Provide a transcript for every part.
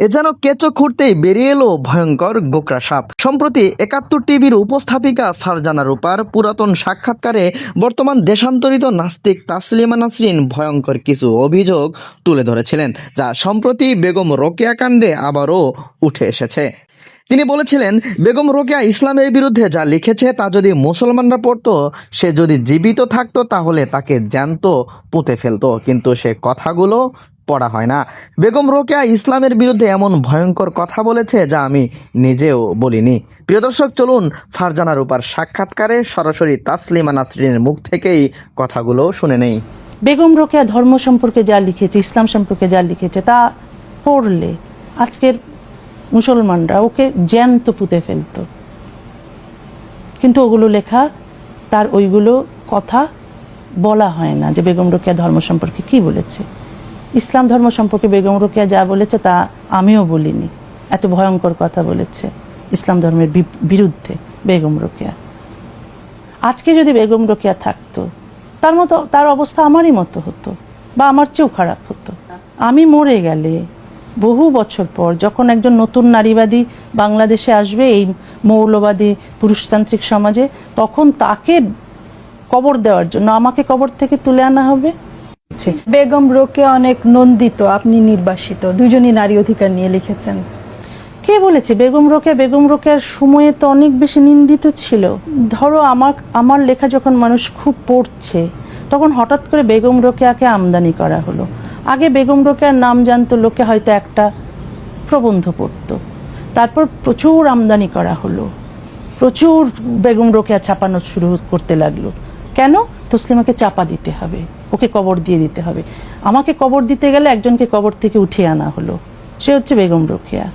এ যেন কেঁচো খুঁড়তেই বেরিয়ে এলো ভয়ঙ্কর গোকরা সাপ। সম্প্রতি ৭১ টিভির উপস্থাপিকা ফারজানা রূপার পুরাতন সাক্ষাৎকারে বর্তমান দেশান্তরিত নাস্তিক তাসলিমা নাসরিন ভয়ঙ্কর কিছু অভিযোগ তুলে ধরেছিলেন, যা সম্প্রতি বেগম রোকেয়া কাণ্ডে আবারও উঠে এসেছে। তিনি বলেছিলেন, বেগম রোকেয়া ইসলামের বিরুদ্ধে যা লিখেছে তা যদি মুসলমানরা পড়তো, সে যদি জীবিত থাকতো তাহলে তাকে জ্যান্ত পুঁতে ফেলতো, কিন্তু সে কথাগুলো পড়া হয় না। বেগম রোকেয়া ইসলামের বিরুদ্ধে এমন ভয়ঙ্কর কথা বলেছে যা আমি নিজেও বলিনি। প্রিয় দর্শক, চলুন ফারজানা রূপার সাক্ষাৎকারে সরাসরি তাসলিমা নাসরিনের মুখ থেকেই কথাগুলো শুনে নেই। বেগম রোকেয়া ধর্ম সম্পর্কে যা লিখেছে, ইসলাম সম্পর্কে যা লিখেছে তা পড়লে আজকের মুসলমানরা ওকে জ্যান্ত পুঁতে ফেলতো, কিন্তু ওগুলো লেখা, তার ওইগুলো কথা বলা হয় না যে বেগম রোকেয়া ধর্ম সম্পর্কে কি বলেছে। ইসলাম ধর্ম সম্পর্কে বেগম রোকেয়া যা বলেছে তা আমিও বলিনি। এত ভয়ঙ্কর কথা বলেছে ইসলাম ধর্মের বিরুদ্ধে বেগম রোকেয়া। আজকে যদি বেগম রোকেয়া থাকতো, তার অবস্থা আমারই মতো হতো বা আমার চেয়েও খারাপ হতো। আমি মরে গেলে বহু বছর পর যখন একজন নতুন নারীবাদী বাংলাদেশে আসবে এই মৌলবাদী পুরুষতান্ত্রিক সমাজে, তখন তাকে কবর দেওয়ার জন্য আমাকে কবর থেকে তুলে আনা হবে। বেগম রোকেয়া অনেক নন্দিত, আপনি নির্বাসিত, দুজনই নারী অধিকার নিয়ে লিখেছেন। কে বলেছে? বেগম রোকেয়ার সময়ে তো অনেক বেশি নিন্দিত ছিল। ধরো আমার লেখা যখন মানুষ খুব পড়ছে, তখন হঠাৎ করে বেগম রোকেয়াকে আমদানি করা হলো। আগে বেগম রোকেয়ার নাম জানতো লোকে, হয়তো একটা প্রবন্ধ পড়তো, তারপর প্রচুর আমদানি করা হলো, প্রচুর বেগম রোকেয়া ছাপানো শুরু করতে লাগলো। কেন? তসলিমাকে চাপা দিতে হবে, ওকে কবর দিয়ে দিতে হবে। আমাকে কবর দিতে গেলে একজনকে কবর থেকে উঠিয়ে আনা হলো, সে হচ্ছে বেগম রোকেয়া।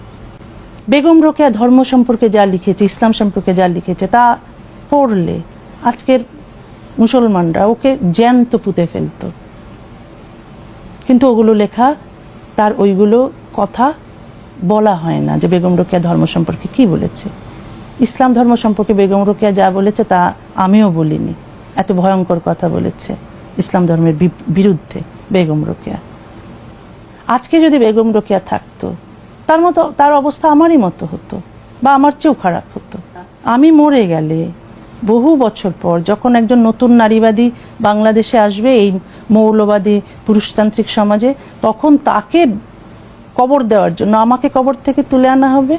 বেগম রোকেয়া ধর্ম সম্পর্কে যা লিখেছে, ইসলাম সম্পর্কে যা লিখেছে তা পড়লে আজকের মুসলমানরা ওকে জ্যান্ত পুঁতে ফেলতো, কিন্তু ওগুলো লেখা, তার ওইগুলো কথা বলা হয় না যে বেগম রোকেয়া ধর্ম সম্পর্কে কি বলেছে। ইসলাম ধর্ম সম্পর্কে বেগম রোকেয়া যা বলেছে তা আমিও বলিনি। এত ভয়ঙ্কর কথা বলেছে ইসলাম ধর্মের বিরুদ্ধে বেগম রোকেয়া। আজকে যদি বেগম রোকেয়া থাকতো, তার অবস্থা আমারই মতো হতো বা আমার চেয়েও খারাপ হতো। আমি মরে গেলে বহু বছর পর যখন একজন নতুন নারীবাদী বাংলাদেশে আসবে এই মৌলবাদী পুরুষতান্ত্রিক সমাজে, তখন তাকে কবর দেওয়ার জন্য আমাকে কবর থেকে তুলে আনা হবে।